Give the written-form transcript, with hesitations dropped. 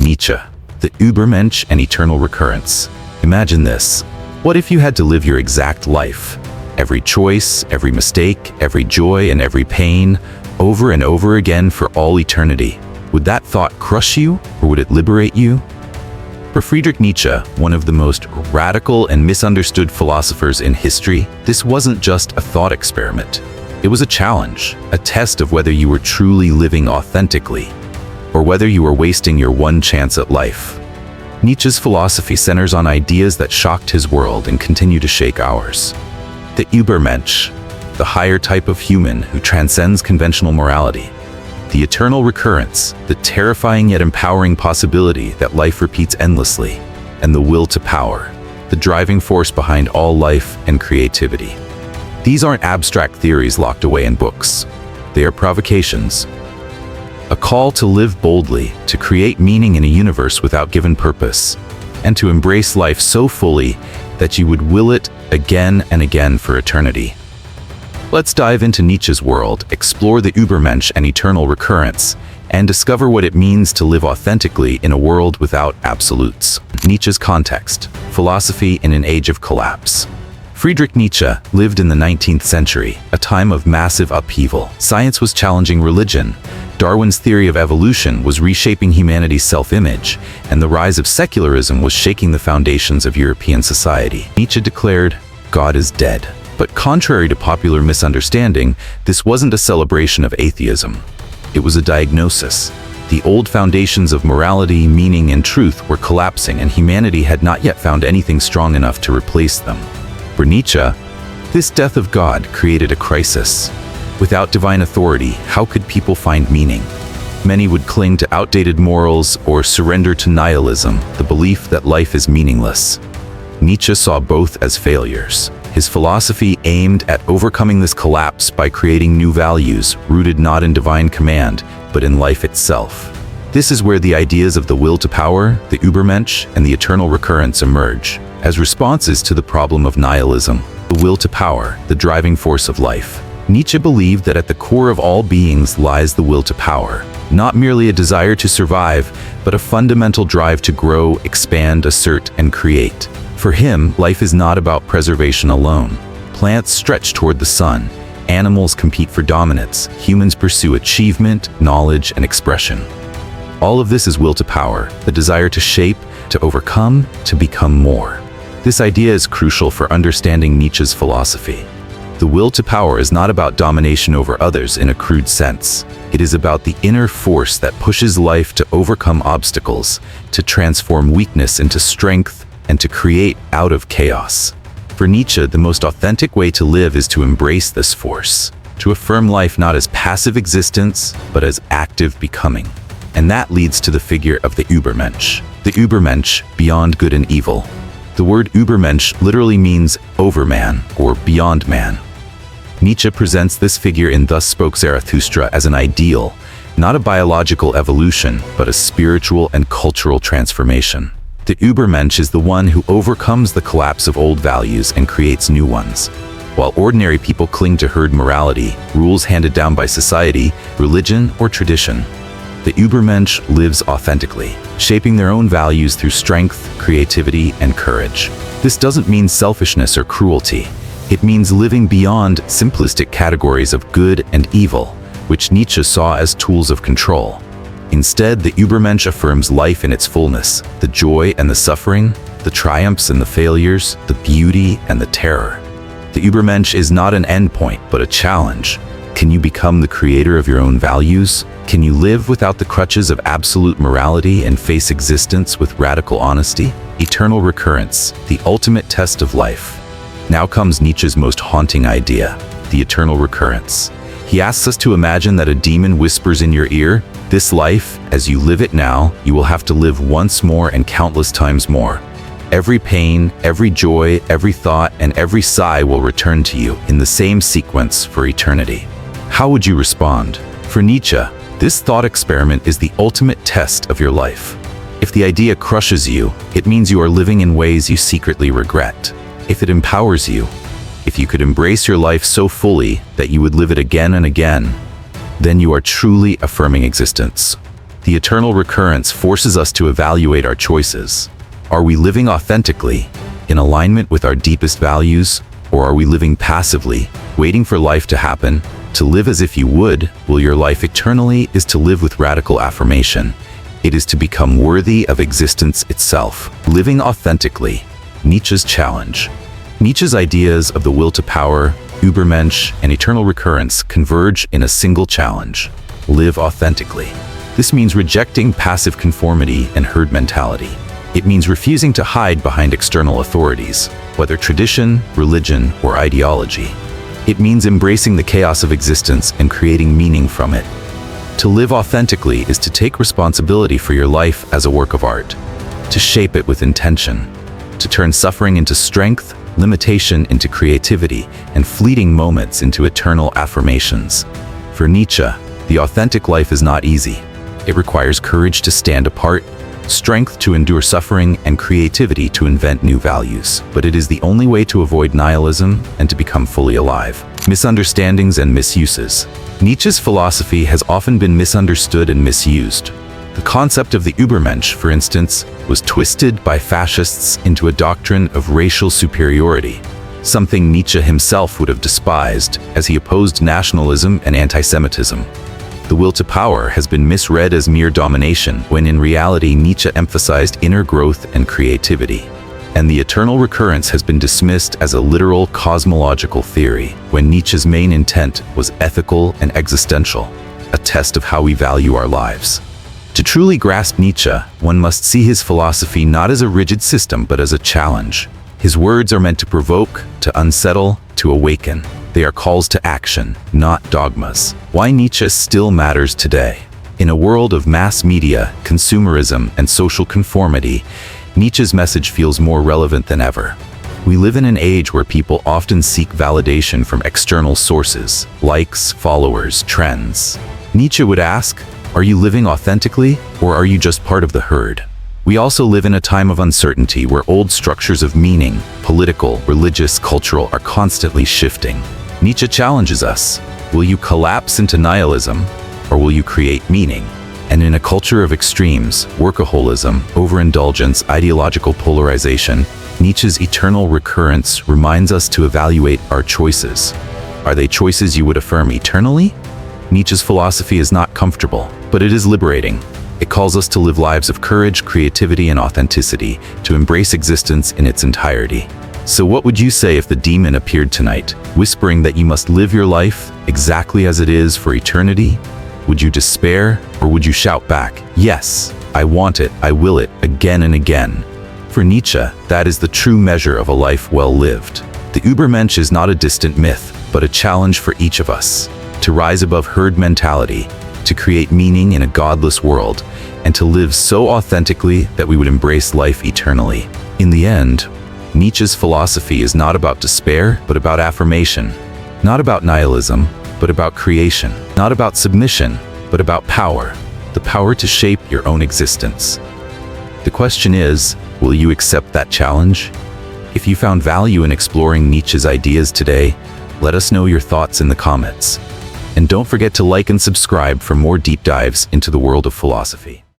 Nietzsche, the Übermensch and Eternal Recurrence. Imagine this. What if you had to live your exact life? Every choice, every mistake, every joy, and every pain, over and over again for all eternity. Would that thought crush you, or would it liberate you? For Friedrich Nietzsche, one of the most radical and misunderstood philosophers in history, this wasn't just a thought experiment. It was a challenge, a test of whether you were truly living authentically, or whether you were wasting your one chance at life. Nietzsche's philosophy centers on ideas that shocked his world and continue to shake ours. The Übermensch, the higher type of human who transcends conventional morality. The eternal recurrence, the terrifying yet empowering possibility that life repeats endlessly. And the will to power, the driving force behind all life and creativity. These aren't abstract theories locked away in books. They are provocations. A call to live boldly, to create meaning in a universe without given purpose, and to embrace life so fully that you would will it again and again for eternity. Let's dive into Nietzsche's world, explore the Übermensch and eternal recurrence, and discover what it means to live authentically in a world without absolutes. Nietzsche's context: philosophy in an age of collapse. Friedrich Nietzsche lived in the 19th century, a time of massive upheaval. Science was challenging religion. Darwin's theory of evolution was reshaping humanity's self-image, and the rise of secularism was shaking the foundations of European society. Nietzsche declared, "God is dead." But contrary to popular misunderstanding, this wasn't a celebration of atheism. It was a diagnosis. The old foundations of morality, meaning, and truth were collapsing, and humanity had not yet found anything strong enough to replace them. For Nietzsche, this death of God created a crisis. Without divine authority, how could people find meaning? Many would cling to outdated morals or surrender to nihilism, the belief that life is meaningless. Nietzsche saw both as failures. His philosophy aimed at overcoming this collapse by creating new values, rooted not in divine command, but in life itself. This is where the ideas of the will to power, the Übermensch, and the eternal recurrence emerge, as responses to the problem of nihilism, the will to power, the driving force of life. Nietzsche believed that at the core of all beings lies the will to power, not merely a desire to survive, but a fundamental drive to grow, expand, assert, and create. For him, life is not about preservation alone. Plants stretch toward the sun, animals compete for dominance, humans pursue achievement, knowledge, and expression. All of this is will to power, the desire to shape, to overcome, to become more. This idea is crucial for understanding Nietzsche's philosophy. The will to power is not about domination over others in a crude sense. It is about the inner force that pushes life to overcome obstacles, to transform weakness into strength, and to create out of chaos. For Nietzsche, the most authentic way to live is to embrace this force, to affirm life not as passive existence, but as active becoming. And that leads to the figure of the Übermensch. The Übermensch, beyond good and evil. The word Übermensch literally means overman or beyond man. Nietzsche presents this figure in Thus Spoke Zarathustra as an ideal, not a biological evolution, but a spiritual and cultural transformation. The Übermensch is the one who overcomes the collapse of old values and creates new ones. While ordinary people cling to herd morality, rules handed down by society, religion, or tradition, the Übermensch lives authentically, shaping their own values through strength, creativity, and courage. This doesn't mean selfishness or cruelty. It means living beyond simplistic categories of good and evil, which Nietzsche saw as tools of control. Instead, the Übermensch affirms life in its fullness, the joy and the suffering, the triumphs and the failures, the beauty and the terror. The Übermensch is not an endpoint, but a challenge. Can you become the creator of your own values? Can you live without the crutches of absolute morality and face existence with radical honesty? Eternal recurrence, the ultimate test of life. Now comes Nietzsche's most haunting idea, the eternal recurrence. He asks us to imagine that a demon whispers in your ear, "This life, as you live it now, you will have to live once more and countless times more. Every pain, every joy, every thought, and every sigh will return to you in the same sequence for eternity." How would you respond? For Nietzsche, this thought experiment is the ultimate test of your life. If the idea crushes you, it means you are living in ways you secretly regret. If it empowers you, if you could embrace your life so fully that you would live it again and again, then you are truly affirming existence. The eternal recurrence forces us to evaluate our choices. Are we living authentically, in alignment with our deepest values, or are we living passively, waiting for life to happen? To live as if you would, will your life eternally, is to live with radical affirmation. It is to become worthy of existence itself. Living authentically, Nietzsche's challenge. Nietzsche's ideas of the will to power, Übermensch, and eternal recurrence converge in a single challenge: live authentically. This means rejecting passive conformity and herd mentality. It means refusing to hide behind external authorities, whether tradition, religion, or ideology. It means embracing the chaos of existence and creating meaning from it. To live authentically is to take responsibility for your life as a work of art, to shape it with intention, to turn suffering into strength, limitation into creativity, and fleeting moments into eternal affirmations. For Nietzsche, the authentic life is not easy. It requires courage to stand apart, strength to endure suffering, and creativity to invent new values. But it is the only way to avoid nihilism and to become fully alive. Misunderstandings and misuses. Nietzsche's philosophy has often been misunderstood and misused. The concept of the Übermensch, for instance, was twisted by fascists into a doctrine of racial superiority, something Nietzsche himself would have despised, as he opposed nationalism and anti-Semitism. The will to power has been misread as mere domination, when in reality Nietzsche emphasized inner growth and creativity. And the eternal recurrence has been dismissed as a literal cosmological theory, when Nietzsche's main intent was ethical and existential, a test of how we value our lives. To truly grasp Nietzsche, one must see his philosophy not as a rigid system but as a challenge. His words are meant to provoke, to unsettle, to awaken. They are calls to action, not dogmas. Why Nietzsche still matters today. In a world of mass media, consumerism, and social conformity, Nietzsche's message feels more relevant than ever. We live in an age where people often seek validation from external sources, likes, followers, trends. Nietzsche would ask, are you living authentically, or are you just part of the herd? We also live in a time of uncertainty where old structures of meaning, political, religious, cultural, are constantly shifting. Nietzsche challenges us. Will you collapse into nihilism, or will you create meaning? And in a culture of extremes, workaholism, overindulgence, ideological polarization, Nietzsche's eternal recurrence reminds us to evaluate our choices. Are they choices you would affirm eternally? Nietzsche's philosophy is not comfortable, but it is liberating. It calls us to live lives of courage, creativity, and authenticity, to embrace existence in its entirety. So what would you say if the demon appeared tonight, whispering that you must live your life exactly as it is for eternity? Would you despair, or would you shout back, yes, I want it, I will it, again and again? For Nietzsche, that is the true measure of a life well lived. The Übermensch is not a distant myth, but a challenge for each of us, to rise above herd mentality, to create meaning in a godless world, and to live so authentically that we would embrace life eternally. In the end, Nietzsche's philosophy is not about despair, but about affirmation. Not about nihilism, but about creation. Not about submission, but about power. The power to shape your own existence. The question is, will you accept that challenge? If you found value in exploring Nietzsche's ideas today, let us know your thoughts in the comments. And don't forget to like and subscribe for more deep dives into the world of philosophy.